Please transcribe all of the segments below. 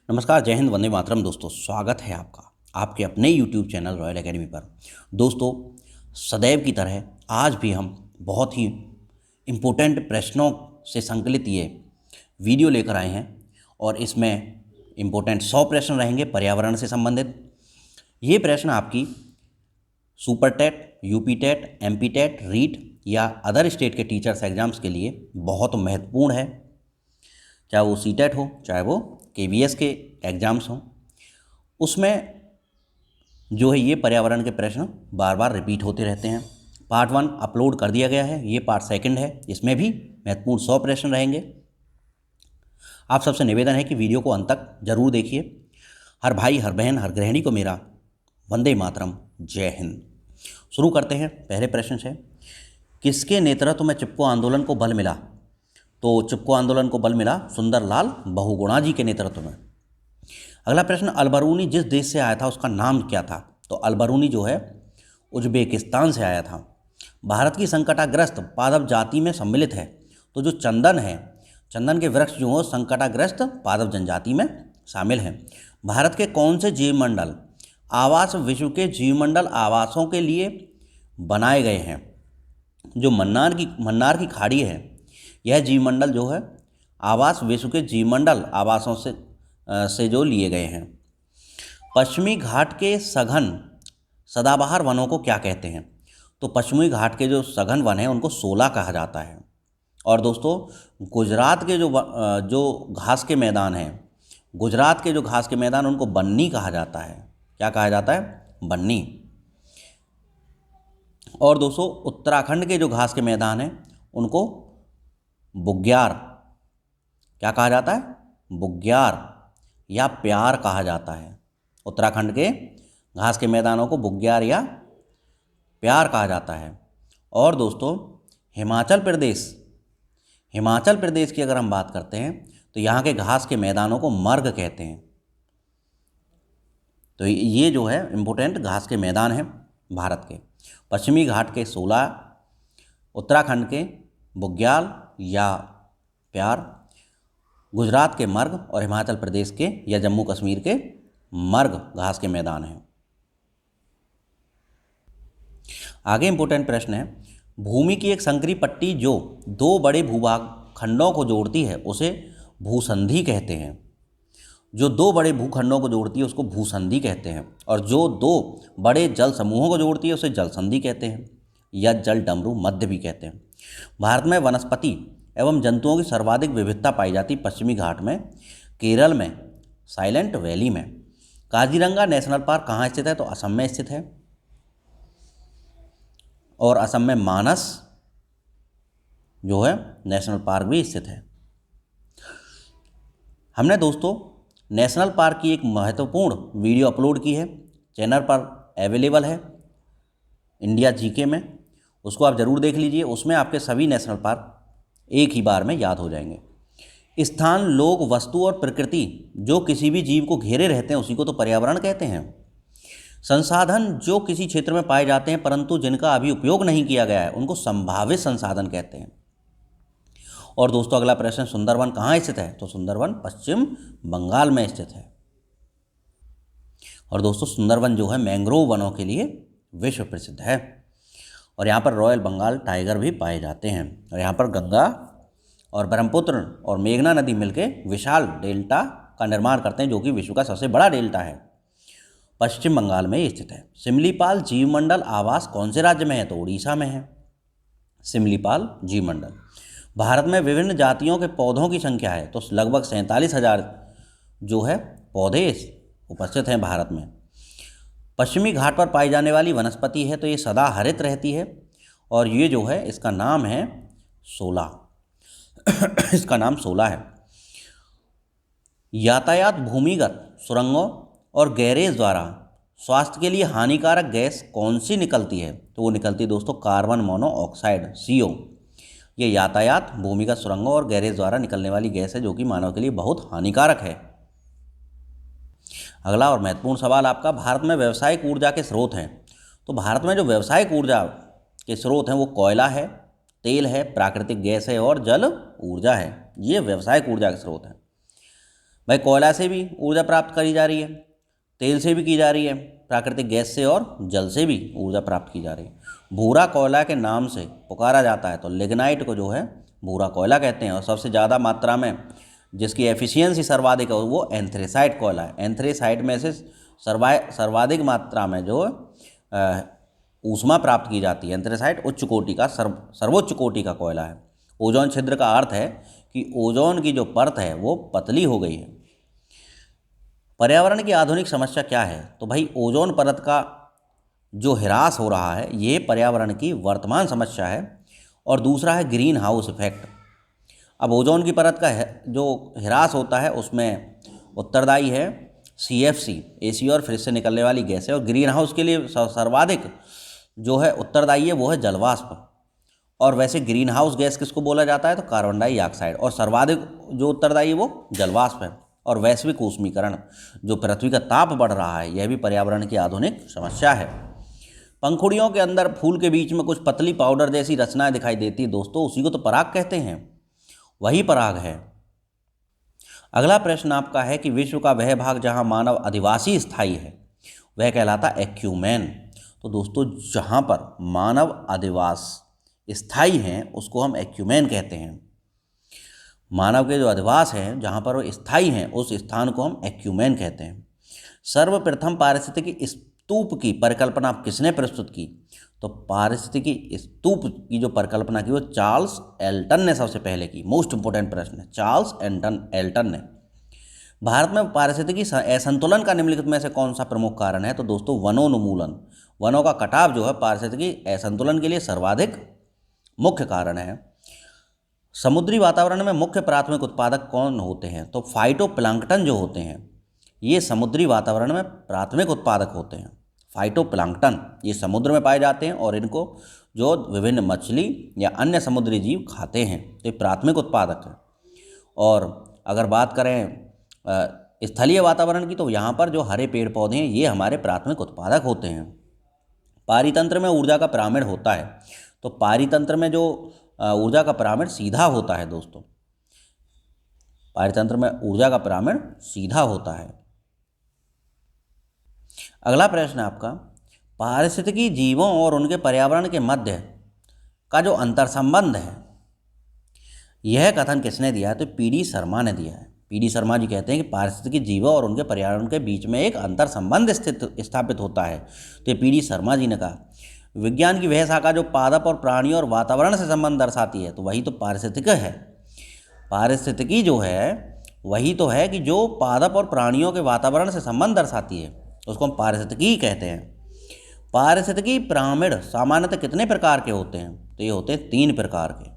नमस्कार, जय हिंद, वंदे मातरम। दोस्तों, स्वागत है आपका आपके अपने YouTube चैनल रॉयल एकेडमी पर। दोस्तों, सदैव की तरह आज भी हम बहुत ही इम्पोर्टेंट प्रश्नों से संकलित ये वीडियो लेकर आए हैं और इसमें इम्पोर्टेंट 100 प्रश्न रहेंगे पर्यावरण से संबंधित। ये प्रश्न आपकी super TET, UP TET, MP TET, REET या अदर स्टेट के टीचर्स एग्जाम्स के लिए बहुत महत्वपूर्ण है। चाहे वो सीटेट हो, चाहे वो केवीएस के एग्ज़ाम्स हों, उसमें जो है ये पर्यावरण के प्रश्न बार बार रिपीट होते रहते हैं। पार्ट 1 अपलोड कर दिया गया है, ये पार्ट 2 है, इसमें भी महत्वपूर्ण 100 प्रश्न रहेंगे। आप सबसे निवेदन है कि वीडियो को अंत तक जरूर देखिए। हर भाई, हर बहन, हर गृहिणी को मेरा वंदे मातरम, जय हिंद। शुरू करते हैं पहले प्रश्न से। किसके नेतृत्व में चिपको आंदोलन को बल मिला? तो चिपको आंदोलन को बल मिला सुंदरलाल बहुगुणा जी के नेतृत्व में। अगला प्रश्न, अलबरूनी जिस देश से आया था उसका नाम क्या था? तो अलबरूनी जो है उज्बेकिस्तान से आया था। भारत की संकटाग्रस्त पादप जाति में सम्मिलित है। तो जो चंदन है, चंदन के वृक्ष जो हो संकटाग्रस्त पादप जनजाति में शामिल हैं। भारत के कौन से जीवमंडल आवास विश्व के जीवमंडल आवासों के लिए बनाए गए हैं? जो मन्नार की खाड़ी है, यह जीवमंडल जो है आवास विश्व के जीवमंडल आवासों से जो लिए गए हैं। पश्चिमी घाट के सघन सदाबहार वनों को क्या कहते हैं? तो पश्चिमी घाट के जो सघन वन हैं उनको शोला कहा जाता है। और दोस्तों, गुजरात के जो घास के मैदान हैं, गुजरात के जो घास के मैदान उनको बन्नी कहा जाता है। क्या कहा जाता है? बन्नी। और दोस्तों, उत्तराखंड के जो घास के मैदान हैं उनको बुग्याल क्या कहा जाता है? बुग्याल या प्यार कहा जाता है। उत्तराखंड के घास के मैदानों को बुग्याल या प्यार कहा जाता है। और दोस्तों, हिमाचल प्रदेश की अगर हम बात करते हैं तो यहाँ के घास के मैदानों को मर्ग कहते हैं। तो ये जो है इम्पोर्टेंट घास के मैदान हैं भारत के। पश्चिमी घाट के शोला, उत्तराखंड के बुग्याल या प्यार, गुजरात के मर्ग और हिमाचल प्रदेश के या जम्मू कश्मीर के मर्ग घास के मैदान हैं। आगे इंपोर्टेंट प्रश्न है, भूमि की एक संकरी पट्टी जो दो बड़े भूभाग खंडों को जोड़ती है उसे भूसंधि कहते हैं। जो दो बड़े भूखंडों को जोड़ती है उसको भूसंधि कहते हैं। और जो दो बड़े जल समूहों को जोड़ती है उसे जल संधि कहते हैं या जल डमरू मध्य भी कहते हैं। भारत में वनस्पति एवं जंतुओं की सर्वाधिक विविधता पाई जाती पश्चिमी घाट में, केरल में, साइलेंट वैली में। काजीरंगा नेशनल पार्क कहाँ स्थित है? तो असम में स्थित है। और असम में मानस जो है नेशनल पार्क भी स्थित है। हमने दोस्तों नेशनल पार्क की एक महत्वपूर्ण वीडियो अपलोड की है, चैनल पर अवेलेबल है इंडिया जीके में, उसको आप ज़रूर देख लीजिए। उसमें आपके सभी नेशनल पार्क एक ही बार में याद हो जाएंगे। स्थान, लोग, वस्तु और प्रकृति जो किसी भी जीव को घेरे रहते हैं उसी को तो पर्यावरण कहते हैं। संसाधन जो किसी क्षेत्र में पाए जाते हैं परंतु जिनका अभी उपयोग नहीं किया गया है उनको संभावित संसाधन कहते हैं। और दोस्तों, अगला प्रश्न, सुंदरवन कहाँ स्थित है? तो सुंदरवन पश्चिम बंगाल में स्थित है। और दोस्तों, सुंदरवन जो है मैंग्रोव वनों के लिए विश्व प्रसिद्ध है। और यहाँ पर रॉयल बंगाल टाइगर भी पाए जाते हैं। और यहाँ पर गंगा और ब्रह्मपुत्र और मेघना नदी मिलकर विशाल डेल्टा का निर्माण करते हैं जो कि विश्व का सबसे बड़ा डेल्टा है। पश्चिम बंगाल में स्थित है। सिमलीपाल जीवमंडल आवास कौन से राज्य में है? तो उड़ीसा में है सिमलीपाल जीवमंडल। भारत में विभिन्न जातियों के पौधों की संख्या है तो लगभग 47,000 जो है पौधे उपस्थित हैं भारत में। पश्चिमी घाट पर पाई जाने वाली वनस्पति है तो ये सदा हरित रहती है और ये जो है इसका नाम है शोला। इसका नाम शोला है। यातायात, भूमिगत सुरंगों और गैरेज द्वारा स्वास्थ्य के लिए हानिकारक गैस कौन सी निकलती है? तो वो निकलती है दोस्तों कार्बन मोनोऑक्साइड, CO। ये यातायात, भूमिगत सुरंगों और गैरेज द्वारा निकलने वाली गैस है जो कि मानव के लिए बहुत हानिकारक है। अगला और महत्वपूर्ण सवाल आपका, भारत में व्यावसायिक ऊर्जा के स्रोत हैं। तो भारत में जो व्यावसायिक ऊर्जा के स्रोत हैं वो कोयला है, तेल है, प्राकृतिक गैस है और जल ऊर्जा है। ये व्यावसायिक ऊर्जा के स्रोत हैं। भाई कोयला से भी ऊर्जा प्राप्त करी जा रही है, तेल से भी की जा रही है, प्राकृतिक गैस से और जल से भी ऊर्जा प्राप्त की जा रही है। भूरा कोयला के नाम से पुकारा जाता है, तो लिग्नाइट को जो है भूरा कोयला कहते हैं। और सबसे ज़्यादा मात्रा में जिसकी एफिशिएंसी सर्वाधिक है वो एंथ्रेसाइट कोयला है। एंथ्रेसाइट में से सर्वाधिक मात्रा में जो ऊष्मा प्राप्त की जाती है। एंथ्रेसाइट उच्च कोटि का सर्वोच्च कोटि का कोयला है। ओजोन छिद्र का अर्थ है कि ओजोन की जो परत है वो पतली हो गई है। पर्यावरण की आधुनिक समस्या क्या है? तो भाई ओजोन परत का जो ह्रास हो रहा है ये पर्यावरण की वर्तमान समस्या है। और दूसरा है ग्रीन हाउस इफेक्ट। अब ओजोन की परत का जो ह्रास होता है उसमें उत्तरदायी है CFC, AC और फ्रिज से निकलने वाली गैस है। और ग्रीन हाउस के लिए सर्वाधिक जो है उत्तरदायी है वो है जलवाष्प। और वैसे ग्रीन हाउस गैस किसको बोला जाता है? तो कार्बन डाइऑक्साइड। और सर्वाधिक जो उत्तरदायी है वो जलवाष्प है। और वैश्विक ऊष्मीकरण, जो पृथ्वी का ताप बढ़ रहा है, यह भी पर्यावरण की आधुनिक समस्या है। पंखुड़ियों के अंदर फूल के बीच में कुछ पतली पाउडर जैसी रचनाएं दिखाई देती है दोस्तों, उसी को तो पराग कहते हैं, वही पराग है। अगला प्रश्न आपका है कि विश्व का वह भाग जहां मानव अधिवासी स्थायी है वह कहलाता एक्यूमेन। तो दोस्तों जहां पर मानव अधिवास स्थायी हैं उसको हम एक्यूमेन कहते हैं। मानव के जो अधिवास हैं जहाँ पर वो स्थायी हैं उस स्थान को हम एक्यूमेन कहते हैं। सर्वप्रथम पारिस्थितिकी स्तूप की परिकल्पना किसने प्रस्तुत की? तो पारिस्थितिकी स्तूप की जो परिकल्पना की वो चार्ल्स एल्टन ने सबसे पहले की। मोस्ट इंपोर्टेंट प्रश्न है, चार्ल्स एल्टन ने। भारत में पारिस्थितिकी असंतुलन का निम्नलिखित में से कौन सा प्रमुख कारण है? तो दोस्तों वनोन्मूलन, वनों का कटाव जो है पारिस्थितिकी असंतुलन के लिए सर्वाधिक मुख्य कारण है। समुद्री वातावरण में मुख्य प्राथमिक उत्पादक कौन होते हैं? तो फाइटोप्लैंक्टन जो होते हैं ये समुद्री वातावरण में प्राथमिक उत्पादक होते हैं। फाइटोप्लैंक्टन ये समुद्र में पाए जाते हैं और इनको जो विभिन्न मछली या अन्य समुद्री जीव खाते हैं, तो ये प्राथमिक उत्पादक है। और अगर बात करें स्थलीय वातावरण की तो यहाँ पर जो हरे पेड़ पौधे हैं ये हमारे प्राथमिक उत्पादक होते हैं। पारितंत्र में ऊर्जा का पिरामिड होता है, तो पारितंत्र में जो ऊर्जा का पिरामिड सीधा होता है दोस्तों, पारितंत्र में ऊर्जा का पिरामिड सीधा होता है। अगला प्रश्न है आपका, पारिस्थितिकी जीवों और उनके पर्यावरण के मध्य का जो अंतर संबंध है यह कथन किसने दिया है? तो PD शर्मा ने दिया है। PD शर्मा जी कहते हैं कि पारिस्थितिकी जीवों और उनके पर्यावरण के बीच में एक अंतर संबंध स्थापित होता है। तो ये PD शर्मा जी ने कहा। विज्ञान की वह शाखा जो पादप और प्राणियों और वातावरण से संबंध दर्शाती है, तो वही तो पारिस्थितिकी है। पारिस्थितिकी जो है वही तो है कि जो पादप और प्राणियों के वातावरण से संबंध दर्शाती है उसको हम पारिस्थितिकी कहते हैं। पारिस्थितिकी पिरामिड सामान्यतः कितने प्रकार के होते हैं? तो ये होते हैं 3 प्रकार के।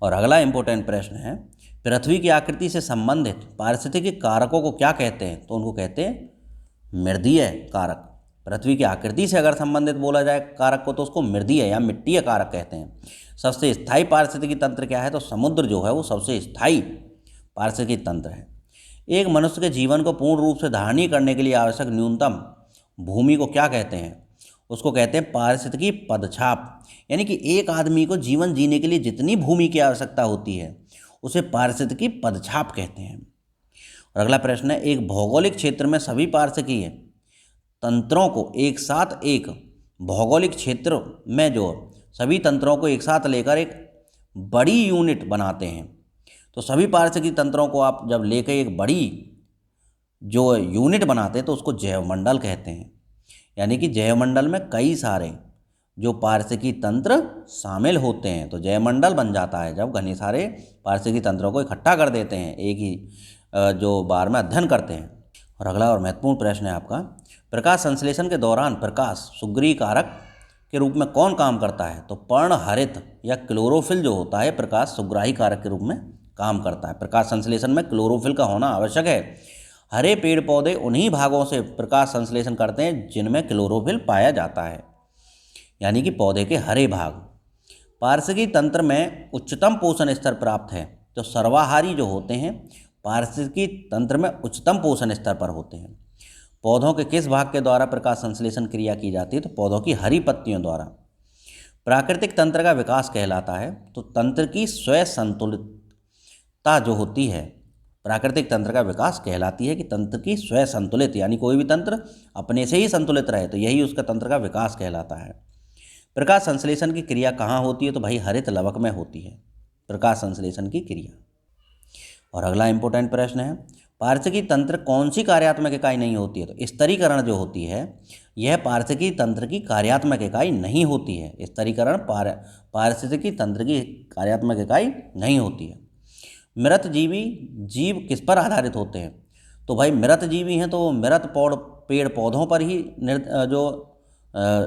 और अगला इंपॉर्टेंट प्रश्न है, पृथ्वी की आकृति से संबंधित पारिस्थितिकी कारकों को क्या कहते हैं? तो उनको कहते हैं मृदीय कारक। पृथ्वी की आकृति से अगर संबंधित बोला जाए कारक को तो उसको मृदीय या मिट्टीय कारक कहते हैं। सबसे स्थायी पारिस्थितिकी तंत्र क्या है? तो समुद्र जो है वो सबसे स्थायी पारिस्थितिकी तंत्र है। एक मनुष्य के जीवन को पूर्ण रूप से धारणीय करने के लिए आवश्यक न्यूनतम भूमि को क्या कहते हैं? उसको कहते हैं पारिस्थितिकी पदछाप। यानी कि एक आदमी को जीवन जीने के लिए जितनी भूमि की आवश्यकता होती है उसे पारिस्थितिकी पदछाप कहते हैं। और अगला प्रश्न है, एक भौगोलिक क्षेत्र में सभी पारिस्थितिकीय तंत्रों को एक साथ, एक भौगोलिक क्षेत्र में जो सभी तंत्रों को एक साथ लेकर एक बड़ी यूनिट बनाते हैं। तो सभी पारिस्थितिकी तंत्रों को आप जब लेकर एक बड़ी जो यूनिट बनाते हैं तो उसको जैवमंडल कहते हैं। यानी कि जैवमंडल में कई सारे जो पारिस्थितिकी तंत्र शामिल होते हैं, तो जैवमंडल बन जाता है जब घने सारे पारिस्थितिकी तंत्रों को इकट्ठा कर देते हैं, एक ही जो बार में अध्ययन करते हैं। और अगला और महत्वपूर्ण प्रश्न है आपका, प्रकाश संश्लेषण के दौरान प्रकाश सुग्रीव कारक के रूप में कौन काम करता है? तो पर्णहरित या क्लोरोफिल जो होता है प्रकाश सुग्राही कारक के रूप में काम करता है। प्रकाश संश्लेषण में क्लोरोफिल का होना आवश्यक है। हरे पेड़ पौधे उन्हीं भागों से प्रकाश संश्लेषण करते हैं जिनमें क्लोरोफिल पाया जाता है, यानी कि पौधे के हरे भाग। पारिस्थितिकी तंत्र में उच्चतम पोषण स्तर प्राप्त है, तो सर्वाहारी जो होते हैं पारिस्थितिकी तंत्र में उच्चतम पोषण स्तर पर होते हैं। पौधों के किस भाग के द्वारा प्रकाश संश्लेषण क्रिया की जाती है? तो पौधों की हरी पत्तियों द्वारा। प्राकृतिक तंत्र का विकास कहलाता है, तो तंत्र की स्वयं संतुलित जो होती है प्राकृतिक तंत्र का विकास कहलाती है कि तंत्र की स्वयं संतुलित, यानी कोई भी तंत्र अपने से ही संतुलित रहे तो यही उसका तंत्र का विकास कहलाता है। प्रकाश संश्लेषण की क्रिया कहाँ होती है? तो भाई हरित लवक में होती है प्रकाश संश्लेषण की क्रिया। और अगला इंपॉर्टेंट प्रश्न है, पारिस्थितिकी तंत्र कौन सी कार्यात्मक इकाई नहीं होती है? तो स्तरीकरण जो होती है यह पारिस्थितिकी तंत्र की कार्यात्मक इकाई नहीं होती है। स्तरीकरण पारिस्थितिकी तंत्र की कार्यात्मक इकाई नहीं होती है। मृत जीव किस पर आधारित होते हैं? तो भाई मृत जीवी हैं तो मृत पेड़ पौधों पर ही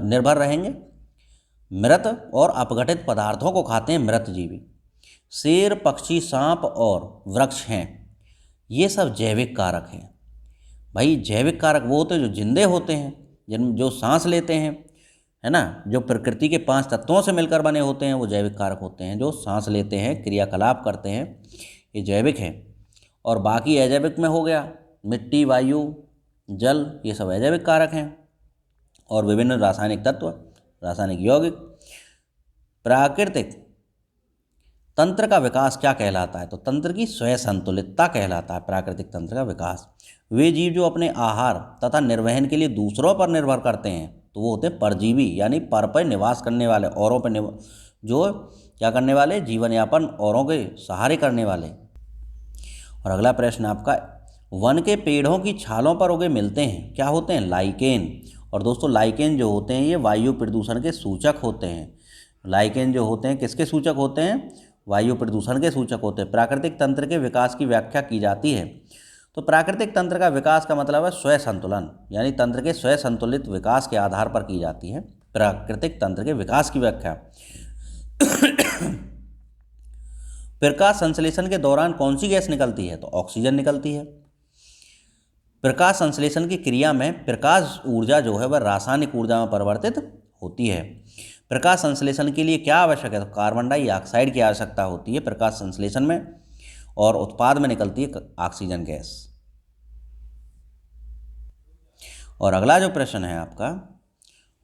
निर्भर रहेंगे। मृत और अपघटित पदार्थों को खाते हैं मृत जीवी। शेर, पक्षी, सांप और वृक्ष हैं, ये सब जैविक कारक हैं। भाई जैविक कारक वो होते हैं जो जिंदे होते हैं, जो सांस लेते हैं, है ना, जो प्रकृति के 5 तत्वों से मिलकर बने होते हैं वो जैविक कारक होते हैं। जो सांस लेते हैं, क्रियाकलाप करते हैं, ये जैविक हैं। और बाकी अजैविक में हो गया मिट्टी, वायु, जल, ये सब अजैविक कारक हैं। और विभिन्न रासायनिक तत्व, रासायनिक यौगिक। प्राकृतिक तंत्र का विकास क्या कहलाता है? तो तंत्र की स्वयं संतुलितता कहलाता है प्राकृतिक तंत्र का विकास। वे जीव जो अपने आहार तथा निर्वहन के लिए दूसरों पर निर्भर करते हैं तो वो होते हैं परजीवी, यानी पर निवास करने वाले, औरों पर जो क्या करने वाले, जीवन यापन औरों के सहारे करने वाले। और अगला प्रश्न आपका, वन के पेड़ों की छालों पर उगे मिलते हैं, क्या होते हैं? लाइकेन। और दोस्तों लाइकेन जो होते हैं ये वायु प्रदूषण के सूचक होते हैं। लाइकेन जो होते हैं किसके सूचक होते हैं? वायु प्रदूषण के सूचक होते हैं। प्राकृतिक तंत्र के विकास की व्याख्या की जाती है। तो प्राकृतिक तंत्र का विकास का मतलब है स्वयं संतुलन, यानी तंत्र के स्वयं संतुलित विकास के आधार पर की जाती है प्राकृतिक तंत्र के विकास की व्याख्या। प्रकाश संश्लेषण के दौरान कौन सी गैस निकलती है? तो ऑक्सीजन निकलती है। प्रकाश संश्लेषण की क्रिया में प्रकाश ऊर्जा जो है वह रासायनिक ऊर्जा में परिवर्तित होती है। प्रकाश संश्लेषण के लिए क्या आवश्यक है? तो कार्बन डाइऑक्साइड की आवश्यकता होती है प्रकाश संश्लेषण में, और उत्पाद में निकलती है ऑक्सीजन गैस। और अगला जो प्रश्न है आपका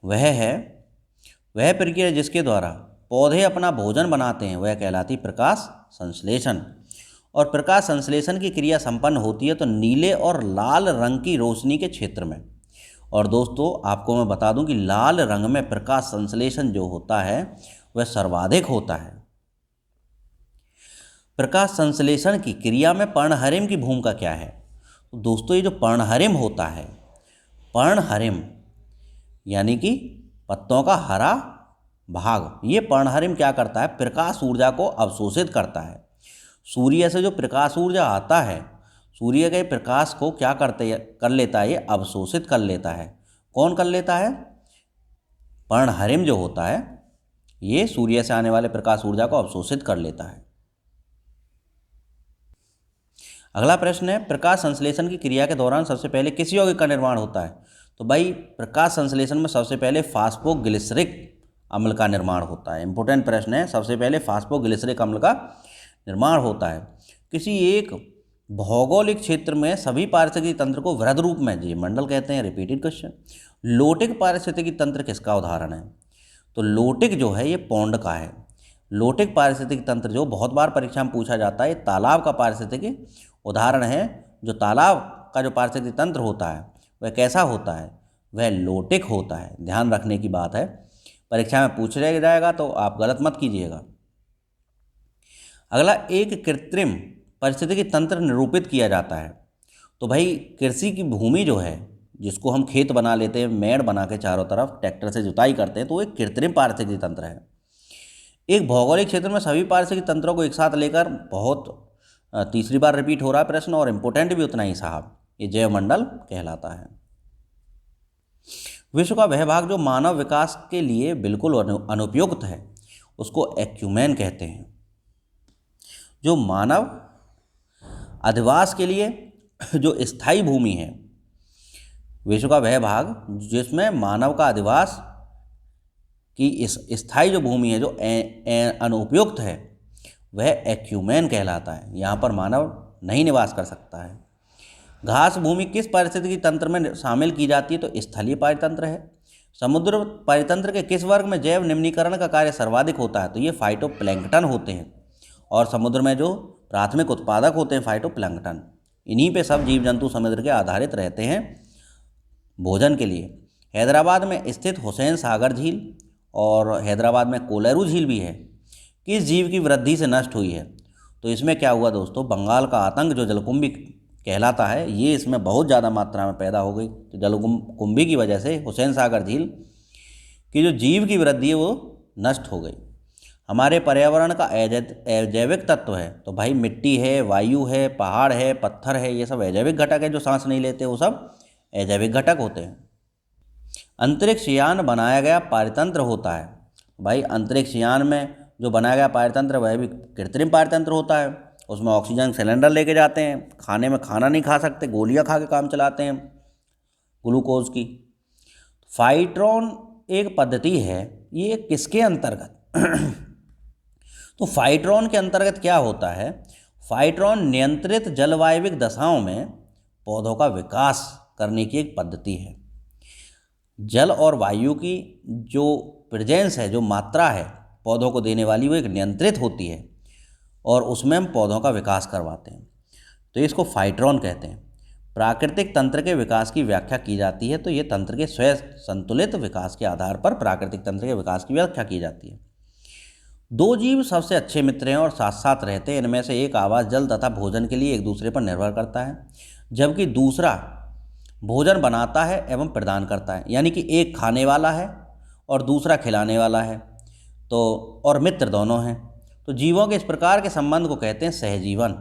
वह प्रक्रिया जिसके द्वारा पौधे अपना भोजन बनाते हैं वह कहलाती प्रकाश संश्लेषण। और प्रकाश संश्लेषण की क्रिया संपन्न होती है तो नीले और लाल रंग की रोशनी के क्षेत्र में। और दोस्तों आपको मैं बता दूं कि लाल रंग में प्रकाश संश्लेषण जो होता है वह सर्वाधिक होता है। प्रकाश संश्लेषण की क्रिया में पर्णहरिम की भूमिका क्या है? तो दोस्तों ये जो पर्णहरिम होता है, पर्णहरिम यानी कि पत्तों का हरा भाग, ये पर्णहरिम क्या करता है? प्रकाश ऊर्जा को अवशोषित करता है। सूर्य से जो प्रकाश ऊर्जा आता है, सूर्य के प्रकाश को क्या कर लेता है? ये अवशोषित कर लेता है। कौन कर लेता है? पर्णहरिम जो होता है ये सूर्य से आने वाले प्रकाश ऊर्जा को अवशोषित कर लेता है। अगला प्रश्न है, प्रकाश संश्लेषण की क्रिया के दौरान सबसे पहले किस यौगिक का निर्माण होता है? तो भाई प्रकाश संश्लेषण में सबसे पहले फास्फोग्लिसरिक अम्ल का निर्माण होता है। इंपॉर्टेंट प्रश्न है, सबसे पहले फास्फोग्लिसरिक अम्ल का निर्माण होता है। किसी एक भौगोलिक क्षेत्र में सभी पारिस्थितिकी तंत्र को वृहद रूप में जीवमंडल कहते हैं। Repeated question. लोटिक पारिस्थितिकी तंत्र किसका उदाहरण है? तो लोटिक जो है ये पौंड का है। लोटिक पारिस्थितिकी तंत्र जो बहुत बार परीक्षा में पूछा जाता है, ये तालाब का पारिस्थितिकी उदाहरण है। जो तालाब का जो पारिस्थितिकी तंत्र होता है वह कैसा होता है? वह लोटिक होता है। ध्यान रखने की बात है, परीक्षा में पूछा जाएगा तो आप गलत मत कीजिएगा। अगला, एक कृत्रिम पारिस्थितिकी तंत्र निरूपित किया जाता है। तो भाई कृषि की भूमि जो है, जिसको हम खेत बना लेते हैं, मेड़ बना के चारों तरफ ट्रैक्टर से जुताई करते हैं, तो एक कृत्रिम पारिस्थितिकी तंत्र है। एक भौगोलिक क्षेत्र में सभी पारिस्थितिकी तंत्रों को एक साथ लेकर, बहुत तीसरी बार रिपीट हो रहा है प्रश्न और इम्पोर्टेंट भी उतना ही साहब, ये जैवमंडल कहलाता है। विश्व का वह भाग जो मानव विकास के लिए बिल्कुल अनुपयुक्त है उसको एक्यूमेन कहते हैं। जो मानव अधिवास के लिए जो स्थायी भूमि है, विश्व का वह भाग जिसमें मानव का अधिवास की इस स्थायी जो भूमि है जो अनुपयुक्त है वह एक्यूमेन कहलाता है। यहाँ पर मानव नहीं निवास कर सकता है। घास भूमि किस पारिस्थितिकी तंत्र में शामिल की जाती है? तो स्थलीय पारितंत्र है। समुद्र पारितंत्र के किस वर्ग में जैव निम्नीकरण का कार्य सर्वाधिक होता है? तो ये फाइटोप्लैंक्टन होते हैं। और समुद्र में जो प्राथमिक उत्पादक होते हैं फाइटोप्लैंक्टन। इन्हीं पे सब जीव जंतु समुद्र के आधारित रहते हैं भोजन के लिए। हैदराबाद में स्थित हुसैन सागर झील और हैदराबाद में कोलेरू झील भी है, किस जीव की वृद्धि से नष्ट हुई है? तो इसमें क्या हुआ दोस्तों, बंगाल का आतंक जो जलकुंभी कहलाता है, ये इसमें बहुत ज़्यादा मात्रा में पैदा हो गई। तो जलकुंभी की वजह से हुसैन सागर झील की जो जीव की वृद्धि है वो नष्ट हो गई। हमारे पर्यावरण का अजैविक तत्व है, तो भाई मिट्टी है, वायु है, पहाड़ है, पत्थर है, ये सब अजैविक घटक है। जो सांस नहीं लेते वो सब अजैविक घटक होते हैं। अंतरिक्ष यान बनाया गया पारतंत्र होता है, भाई अंतरिक्ष यान में जो बनाया गया पारतंत्र वह भी कृत्रिम पारतंत्र होता है। उसमें ऑक्सीजन सिलेंडर लेके जाते हैं, खाने में खाना नहीं खा सकते, गोलियां खा के काम चलाते हैं ग्लूकोज की। फाइट्रॉन एक पद्धति है, ये किसके अंतर्गत तो फाइट्रॉन के अंतर्गत क्या होता है, फाइट्रॉन नियंत्रित जलवायविक दशाओं में पौधों का विकास करने की एक पद्धति है। जल और वायु की जो प्रेजेंस है, जो मात्रा है पौधों को देने वाली, वो एक नियंत्रित होती है और उसमें हम पौधों का विकास करवाते हैं। तो इसको फाइट्रॉन कहते हैं। प्राकृतिक तंत्र के विकास की व्याख्या की जाती है, तो ये तंत्र के स्वयं संतुलित विकास के आधार पर प्राकृतिक तंत्र के विकास की व्याख्या की जाती है। दो जीव सबसे अच्छे मित्र हैं और साथ साथ रहते हैं। इनमें से एक आवास जल तथा भोजन के लिए एक दूसरे पर निर्भर करता है, जबकि दूसरा भोजन बनाता है एवं प्रदान करता है। यानी कि एक खाने वाला है और दूसरा खिलाने वाला है, तो और मित्र दोनों हैं। तो जीवों के इस प्रकार के संबंध को कहते हैं सहजीवन,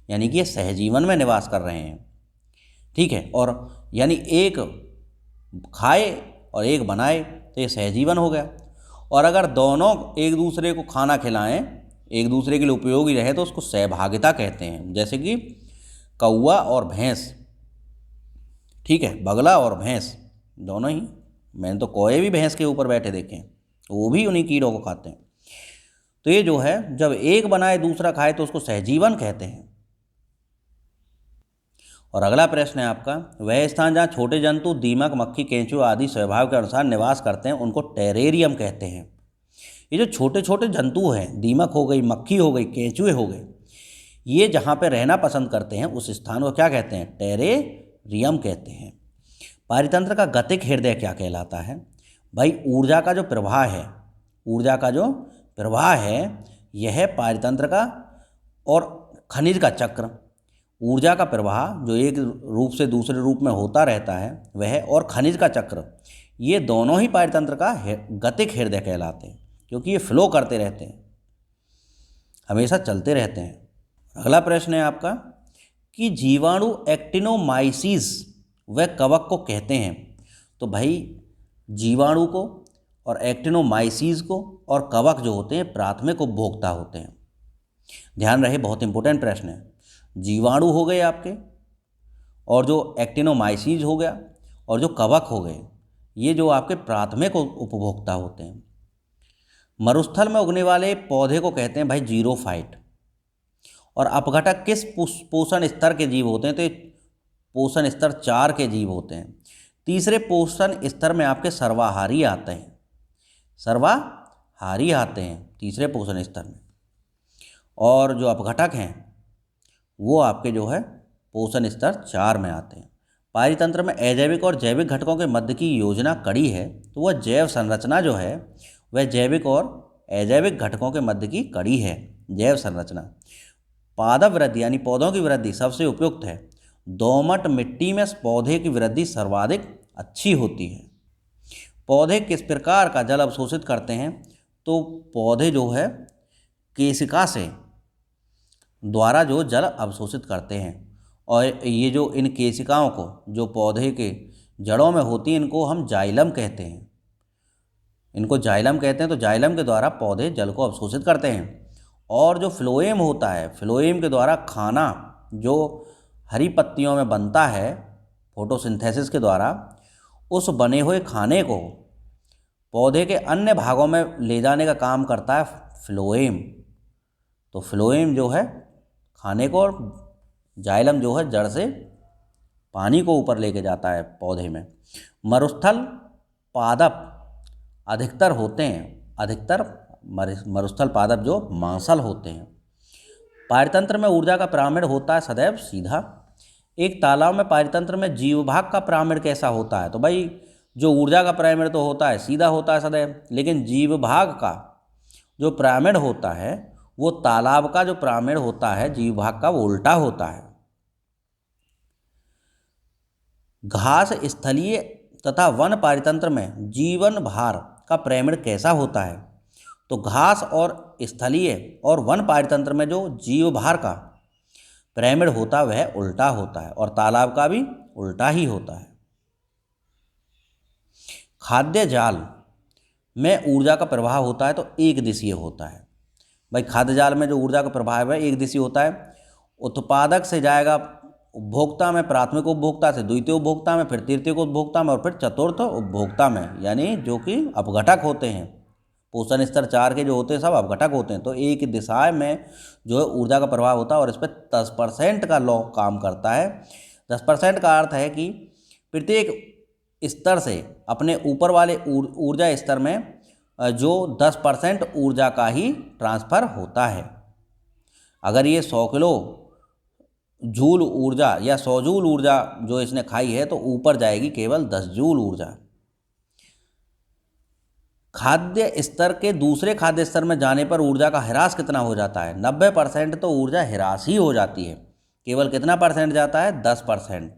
यानी कि ये सहजीवन में निवास कर रहे हैं। ठीक है, और यानी एक खाए और एक बनाए, तो ये सहजीवन हो गया। और अगर दोनों एक दूसरे को खाना खिलाएं, एक दूसरे के लिए उपयोगी रहे, तो उसको सहभागिता कहते हैं। जैसे कि कौवा और भैंस, ठीक है, बगला और भैंस दोनों ही, मैंने तो कौवे भी भैंस के ऊपर बैठे देखे हैं, वो भी उन्हीं कीड़ों को खाते हैं। तो ये जो है, जब एक बनाए दूसरा खाए तो उसको सहजीवन कहते हैं। और अगला प्रश्न है आपका, वह स्थान जहाँ छोटे जंतु दीमक, मक्खी, केंचुआ आदि स्वभाव के अनुसार निवास करते हैं उनको टेरेरियम कहते हैं। ये जो छोटे छोटे जंतु हैं, दीमक हो गई, मक्खी हो गई, केंचुए हो गए, ये जहाँ पे रहना पसंद करते हैं उस स्थान को क्या कहते हैं? टेरेरियम कहते हैं। पारितंत्र का गतिक हृदय क्या कहलाता है? भाई ऊर्जा का जो प्रवाह है, ऊर्जा का जो प्रवाह है, यह पारितंत्र का, और खनिज का चक्र, ऊर्जा का प्रवाह जो एक रूप से दूसरे रूप में होता रहता है वह, और खनिज का चक्र, ये दोनों ही पारितंत्र का गतिक हृदय कहलाते हैं, क्योंकि ये फ्लो करते रहते हैं, हमेशा चलते रहते हैं। अगला प्रश्न है आपका कि जीवाणु एक्टिनोमाइसीस व कवक को कहते हैं। तो भाई जीवाणु को और एक्टिनोमाइसीस को और कवक जो होते हैं प्राथमिक उपभोक्ता होते हैं। ध्यान रहे, बहुत इंपॉर्टेंट प्रश्न है। जीवाणु हो गए आपके, और जो एक्टिनोमाइसीस हो गया, और जो कवक हो गए, ये जो आपके प्राथमिक उपभोक्ता होते हैं। मरुस्थल में उगने वाले पौधे को कहते हैं भाई जीरोफाइट। और अपघटक किस पोषण स्तर के जीव होते हैं? तो पोषण स्तर 4 के जीव होते हैं। तीसरे पोषण स्तर में आपके सर्वाहारी आते हैं, सर्वाहारी आते हैं तीसरे पोषण स्तर में। और जो अपघटक हैं वो आपके जो है पोषण स्तर 4 में आते हैं। पारितंत्र में अजैविक और जैविक घटकों के मध्य की योजना कड़ी है, तो वह जैव संरचना जो है वह जैविक और अजैविक घटकों के मध्य की कड़ी है, जैव संरचना। पादप वृद्धि यानी पौधों की वृद्धि सबसे उपयुक्त है। दोमट मिट्टी में पौधे की वृद्धि सर्वाधिक अच्छी होती है। पौधे किस प्रकार का जल अवशोषित करते हैं? तो पौधे जो है केशिका से द्वारा जो जल अवशोषित करते हैं, और ये जो इन केशिकाओं को जो पौधे के जड़ों में होती हैं, इनको हम जाइलम कहते हैं, इनको जाइलम कहते हैं। तो जाइलम के द्वारा पौधे जल को अवशोषित करते हैं। और जो फ्लोएम होता है, फ्लोएम के द्वारा खाना जो हरी पत्तियों में बनता है फोटोसिंथेसिस के द्वारा, उस बने हुए खाने को पौधे के अन्य भागों में ले जाने का काम करता है फ्लोएम। तो फ्लोएम जो है खाने को, और जाइलम जो है जड़ से पानी को ऊपर लेके जाता है पौधे में। मरुस्थल पादप अधिकतर होते हैं, अधिकतर मरुस्थल पादप जो मांसल होते हैं। पारितंत्र में ऊर्जा का पिरामिड होता है सदैव सीधा। एक तालाब में पारितंत्र में जीवभाग का पिरामिड कैसा होता है? तो भाई जो ऊर्जा का पिरामिड तो होता है सीधा होता है सदैव, लेकिन जीवभाग का जो पिरामिड होता है वो तालाब का जो पिरामिड होता है जीवभाग का वो उल्टा होता है। घास स्थलीय तथा वन पारितंत्र में जीवन भार का पिरामिड कैसा होता है? तो घास और स्थलीय और वन पारितंत्र में जो जीव भार का पिरामिड होता है वह उल्टा होता है, और तालाब का भी उल्टा ही होता है। खाद्य जाल में ऊर्जा का प्रवाह होता है तो एक दिशीय होता है। भाई खाद्य जाल में जो ऊर्जा का प्रवाह है वह एक दिशीय होता है। उत्पादक से जाएगा उपभोक्ता में, प्राथमिक उपभोक्ता से द्वितीय उपभोक्ता में, फिर तृतीय उपभोक्ता में और फिर चतुर्थ उपभोक्ता में, यानी जो कि अपघटक होते हैं। पोषण स्तर 4 के जो होते हैं सब अपघटक होते हैं। तो एक दिशा में जो है ऊर्जा का प्रवाह होता है और इस पर 10% का लॉ काम करता है। 10% का अर्थ है कि प्रत्येक स्तर से अपने ऊपर वाले ऊर्जा स्तर में जो 10% ऊर्जा का ही ट्रांसफ़र होता है। अगर ये 100 किलो जूल ऊर्जा या 100 जूल ऊर्जा जो इसने खाई है तो ऊपर जाएगी केवल 10 जूल ऊर्जा। खाद्य स्तर के दूसरे खाद्य स्तर में जाने पर ऊर्जा का ह्रास कितना हो जाता है? 90% तो ऊर्जा ह्रास ही हो जाती है। केवल कितना परसेंट जाता है? 10%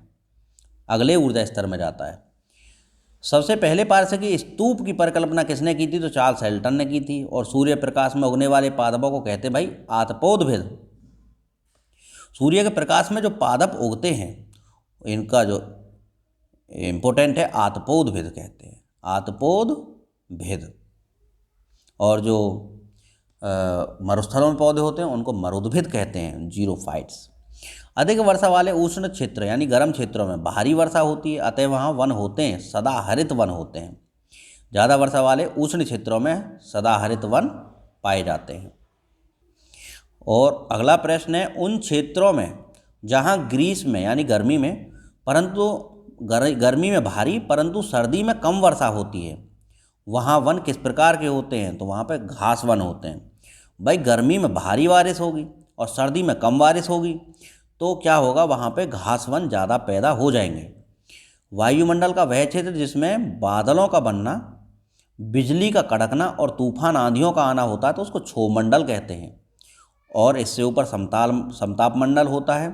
अगले ऊर्जा स्तर में जाता है। सबसे पहले पारस्यिकी स्तूप की परिकल्पना किसने की थी? तो चार्ल्स हेल्टन ने की थी। और सूर्य प्रकाश में उगने वाले पादपों को कहते भाई आतपोदभिद। सूर्य के प्रकाश में जो पादप उगते हैं इनका जो इम्पोर्टेंट है आतपोदभिद कहते हैं, आतपोदभिद। और जो मरुस्थलों में पौधे होते हैं उनको मरुद्भिद कहते हैं, जीरोफाइट्स। अधिक वर्षा वाले उष्ण क्षेत्र यानी गर्म क्षेत्रों में भारी वर्षा होती है, अतः वहाँ वन होते हैं, सदाहरित वन होते हैं। ज़्यादा वर्षा वाले उष्ण क्षेत्रों में सदाहरित वन पाए जाते हैं। और अगला प्रश्न है, उन क्षेत्रों में जहाँ ग्रीष्म में यानी गर्मी में परंतु गर्मी में भारी परंतु सर्दी में कम वर्षा होती है, वहाँ वन किस प्रकार के होते हैं? तो वहाँ पे घास वन होते हैं। भाई गर्मी में भारी बारिश होगी और सर्दी में कम बारिश होगी तो क्या होगा? वहाँ पे घास वन ज़्यादा पैदा हो जाएंगे। वायुमंडल का वह क्षेत्र जिसमें बादलों का बनना, बिजली का कड़कना और तूफान आंधियों का आना होता है तो उसको क्षोभमंडल कहते हैं। और इससे ऊपर समताप मंडल होता है।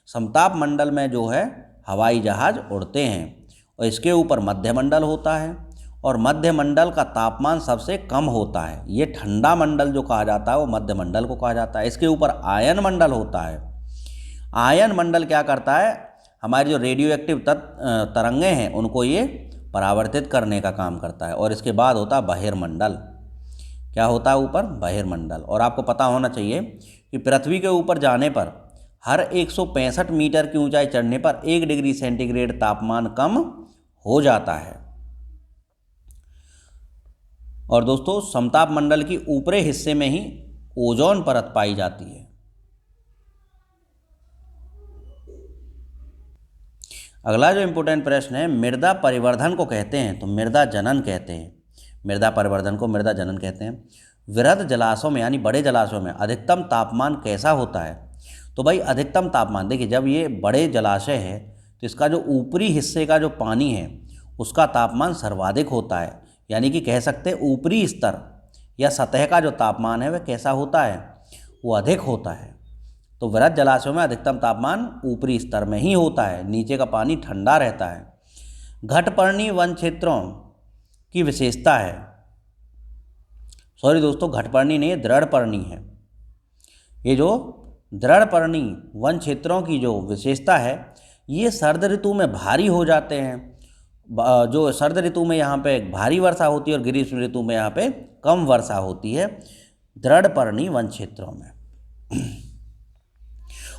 समताप मंडल में जो है हवाई जहाज उड़ते हैं। और इसके ऊपर मध्यमंडल होता है और मध्यमंडल का तापमान सबसे कम होता है। ये ठंडा मंडल जो कहा जाता है वो मध्यमंडल को कहा जाता है। इसके ऊपर आयन मंडल होता है। आयन मंडल क्या करता है? हमारी जो रेडियो एक्टिव तरंगें हैं उनको ये परावर्तित करने का काम करता है। और इसके बाद होता है बहिर्मंडल। क्या होता है ऊपर? बहिर्मंडल। और आपको पता होना चाहिए कि पृथ्वी के ऊपर जाने पर हर 165 मीटर की ऊंचाई चढ़ने पर 1 डिग्री सेंटीग्रेड तापमान कम हो जाता है। और दोस्तों समताप मंडल की ऊपरी हिस्से में ही ओजोन परत पाई जाती है। अगला जो इम्पोर्टेंट प्रश्न है, मृदा परिवर्धन को कहते हैं तो मृदा जनन कहते हैं। मृदा परिवर्धन को मृदा जनन कहते हैं। वृहद जलाशयों में यानी बड़े जलाशयों में अधिकतम तापमान कैसा होता है? तो भाई अधिकतम तापमान देखिए, जब ये बड़े जलाशय है तो इसका जो ऊपरी हिस्से का जो पानी है उसका तापमान सर्वाधिक होता है। यानी कि कह सकते हैं ऊपरी स्तर या सतह का जो तापमान है वह कैसा होता है? वो अधिक होता है। तो वृहद जलाशयों में अधिकतम तापमान ऊपरी स्तर में ही होता है, नीचे का पानी ठंडा रहता है। घटपर्णी वन क्षेत्रों की विशेषता है, सॉरी दोस्तों घटपर्णी नहीं है, दृढ़पर्णी है। ये जो दृढ़पर्णी वन क्षेत्रों की जो विशेषता है ये सर्द ऋतु में भारी हो जाते हैं। जो सर्द ऋतु में यहाँ पे भारी वर्षा होती है और ग्रीष्म ऋतु में यहाँ पे कम वर्षा होती है दृढ़पर्णी वन क्षेत्रों में।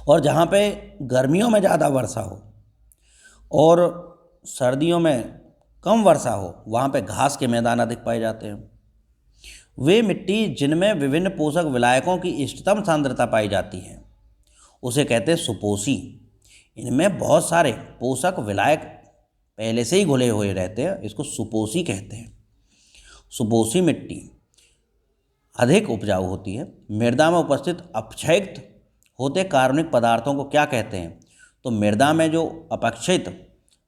और जहाँ पे गर्मियों में ज़्यादा वर्षा हो और सर्दियों में कम वर्षा हो वहाँ पे घास के मैदान अधिक पाए जाते हैं। वे मिट्टी जिनमें विभिन्न पोषक विलायकों की इष्टतम सांद्रता पाई जाती है उसे कहते हैं सुपोषी। इनमें बहुत सारे पोषक विलायक पहले से ही घुले हुए रहते हैं, इसको सुपोषी कहते हैं। सुपोषी मिट्टी अधिक उपजाऊ होती है। मृदा में उपस्थित अपक्षयित होते कार्बनिक पदार्थों को क्या कहते हैं? तो मृदा में जो अपक्षित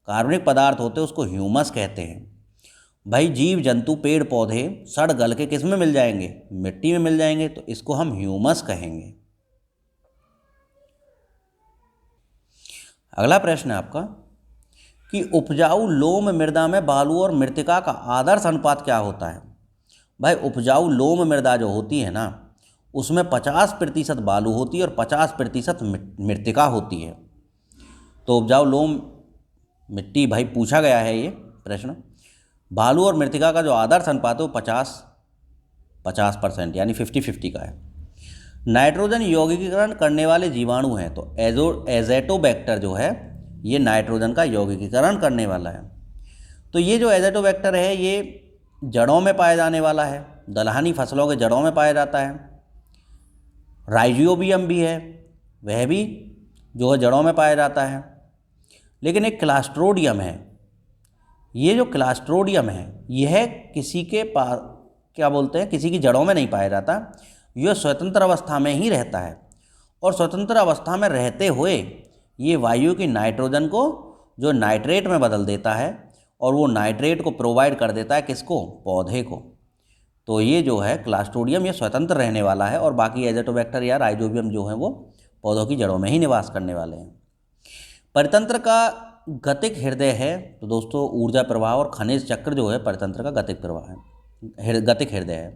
कार्बनिक पदार्थ होते हैं उसको ह्यूमस कहते हैं। भाई जीव जंतु पेड़ पौधे सड़ गल के किस में मिल जाएंगे? मिट्टी में मिल जाएंगे, तो इसको हम ह्यूमस कहेंगे। अगला प्रश्न है आपका कि उपजाऊ लोम मृदा में बालू और मृत्तिका का आदर्श अनुपात क्या होता है? भाई उपजाऊ लोम मृदा जो होती है ना, उसमें 50% बालू होती है और 50% मृत्तिका होती है। तो उपजाऊ लोम मिट्टी, भाई पूछा गया है ये प्रश्न। बालू और मृत्तिका का जो आदर्श अनुपात है वो 50% यानी 50-50 का है। नाइट्रोजन यौगिकीकरण करने वाले जीवाणु हैं, तो एज़ोटोबैक्टर जो है ये नाइट्रोजन का यौगिकीकरण करने वाला है। तो ये जो एज़ोटोबैक्टर है ये जड़ों में पाया जाने वाला है, दलहनी फसलों के जड़ों में पाया जाता है। राइजोबियम भी है, वह भी जो है जड़ों में पाया जाता है। लेकिन एक क्लास्ट्रोडियम है, ये जो क्लास्ट्रोडियम है यह किसी के क्या बोलते हैं, किसी की जड़ों में नहीं पाया जाता, यह स्वतंत्र अवस्था में ही रहता है। और स्वतंत्र अवस्था में रहते हुए ये वायु की नाइट्रोजन को जो नाइट्रेट में बदल देता है और वो नाइट्रेट को प्रोवाइड कर देता है किसको? पौधे को। तो ये जो है क्लास्ट्रोडियम ये स्वतंत्र रहने वाला है और बाकी एज़ोटोबैक्टर या राइजोबियम जो है वो पौधों की जड़ों में ही निवास करने वाले हैं। परितंत्र का गतिक हृदय है, तो दोस्तों ऊर्जा प्रवाह और खनिज चक्र जो है परितंत्र का गतिक प्रवाह है, गतिक हृदय है।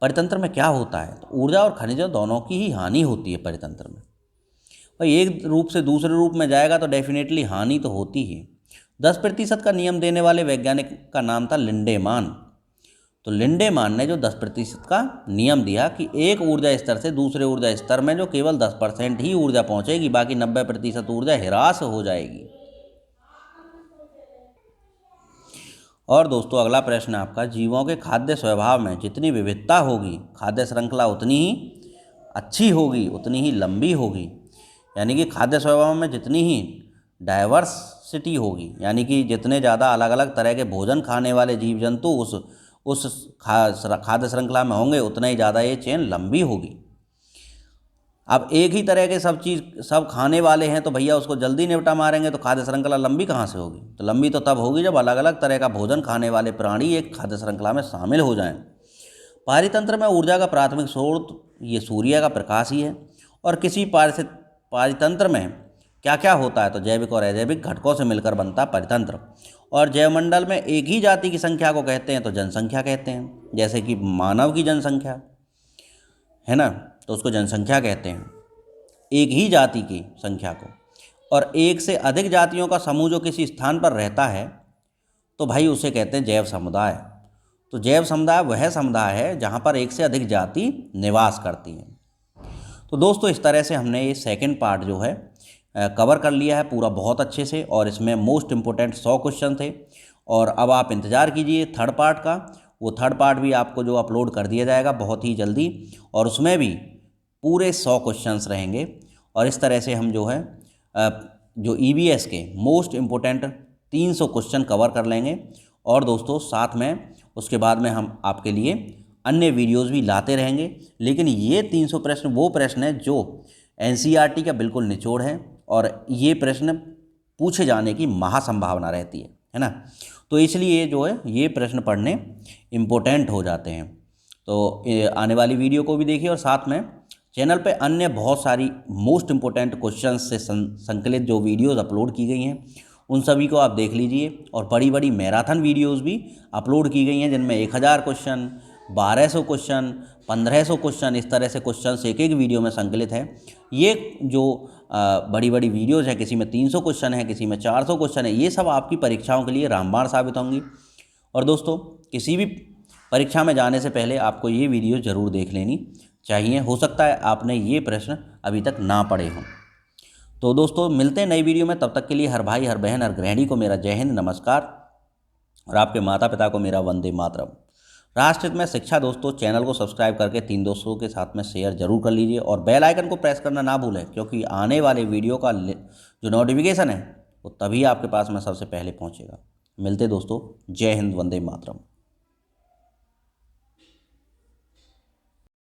परितंत्र में क्या होता है? तो ऊर्जा और खनिजों दोनों की ही हानि होती है परितंत्र में। भाई एक रूप से दूसरे रूप में जाएगा तो डेफिनेटली हानि तो होती ही। 10% का नियम देने वाले वैज्ञानिक का नाम था लिंडेमान। तो लिंडेमान ने जो 10% का नियम दिया कि एक ऊर्जा स्तर से दूसरे ऊर्जा स्तर में जो केवल 10% ही ऊर्जा पहुंचेगी, बाकी 90% ऊर्जा ह्रास हो जाएगी। और दोस्तों अगला प्रश्न है आपका, जीवों के खाद्य स्वभाव में जितनी विविधता होगी खाद्य श्रृंखला उतनी ही अच्छी होगी, उतनी ही लंबी होगी। यानी कि खाद्य स्वभाव में जितनी ही डाइवर्सिटी होगी, यानी कि जितने ज़्यादा अलग अलग तरह के भोजन खाने वाले जीव जंतु उस खाद्य श्रृंखला में होंगे, उतना ही ज़्यादा ये चेन लंबी होगी। अब एक ही तरह के सब खाने वाले हैं तो भैया उसको जल्दी निपटा मारेंगे, तो खाद्य श्रृंखला लंबी कहाँ से होगी? तो लंबी तो तब होगी जब अलग अलग तरह का भोजन खाने वाले प्राणी एक खाद्य श्रृंखला में शामिल हो जाएं। पारितंत्र में ऊर्जा का प्राथमिक स्रोत ये सूर्य का प्रकाश ही है। और किसी पारितंत्र में क्या क्या होता है? तो जैविक और अजैविक घटकों से मिलकर बनता परितंत्र। और जैवमंडल में एक ही जाति की संख्या को कहते हैं तो जनसंख्या कहते हैं। जैसे कि मानव की जनसंख्या है ना, तो उसको जनसंख्या कहते हैं, एक ही जाति की संख्या को। और एक से अधिक जातियों का समूह जो किसी स्थान पर रहता है तो भाई उसे कहते हैं जैव समुदाय। तो जैव समुदाय वह समुदाय है जहाँ पर एक से अधिक जाति निवास करती हैं। तो दोस्तों इस तरह से हमने ये सेकंड पार्ट जो है कवर कर लिया है पूरा बहुत अच्छे से, और इसमें मोस्ट इम्पोर्टेंट 100 क्वेश्चन थे। और अब आप इंतज़ार कीजिए थर्ड पार्ट का। वो थर्ड पार्ट भी आपको जो अपलोड कर दिया जाएगा बहुत ही जल्दी, और उसमें भी पूरे 100 क्वेश्चंस रहेंगे। और इस तरह से हम जो है जो EVS के मोस्ट इम्पोर्टेंट 300 क्वेश्चन कवर कर लेंगे। और दोस्तों साथ में उसके बाद में हम आपके लिए अन्य वीडियोस भी लाते रहेंगे। लेकिन ये 300 प्रश्न वो प्रश्न है जो NCERT का बिल्कुल निचोड़ है, और ये प्रश्न पूछे जाने की महासंभावना रहती है ना। तो इसलिए जो है ये प्रश्न पढ़ने इम्पोर्टेंट हो जाते हैं। तो आने वाली वीडियो को भी देखिए, और साथ में चैनल पे अन्य बहुत सारी मोस्ट इम्पोर्टेंट क्वेश्चन से संकलित जो वीडियोस अपलोड की गई हैं उन सभी को आप देख लीजिए। और बड़ी बड़ी मैराथन वीडियोस भी अपलोड की गई हैं जिनमें 1000 क्वेश्चन, 1200 क्वेश्चन, 1500 क्वेश्चन, इस तरह से क्वेश्चन एक एक वीडियो में संकलित है। ये जो बड़ी बड़ी वीडियोज़ हैं, किसी में 300 क्वेश्चन है, किसी में 400 क्वेश्चन है, ये सब आपकी परीक्षाओं के लिए रामबाण साबित होंगी। और दोस्तों किसी भी परीक्षा में जाने से पहले आपको ये वीडियो ज़रूर देख लेनी चाहिए। हो सकता है आपने ये प्रश्न अभी तक ना पढ़े हों। तो दोस्तों मिलते हैं नई वीडियो में, तब तक के लिए हर भाई, हर बहन, हर गृहिणी को मेरा जय हिंद, नमस्कार। और आपके माता पिता को मेरा वंदे मातरम। राष्ट्रहित में शिक्षा दोस्तों चैनल को सब्सक्राइब करके 3 दोस्तों के साथ में शेयर जरूर कर लीजिए, और बेल आइकन को प्रेस करना ना भूलें, क्योंकि आने वाले वीडियो का जो नोटिफिकेशन है वो तभी आपके पास में सबसे पहले पहुंचेगा। मिलते दोस्तों, जय हिंद, वंदे मातरम।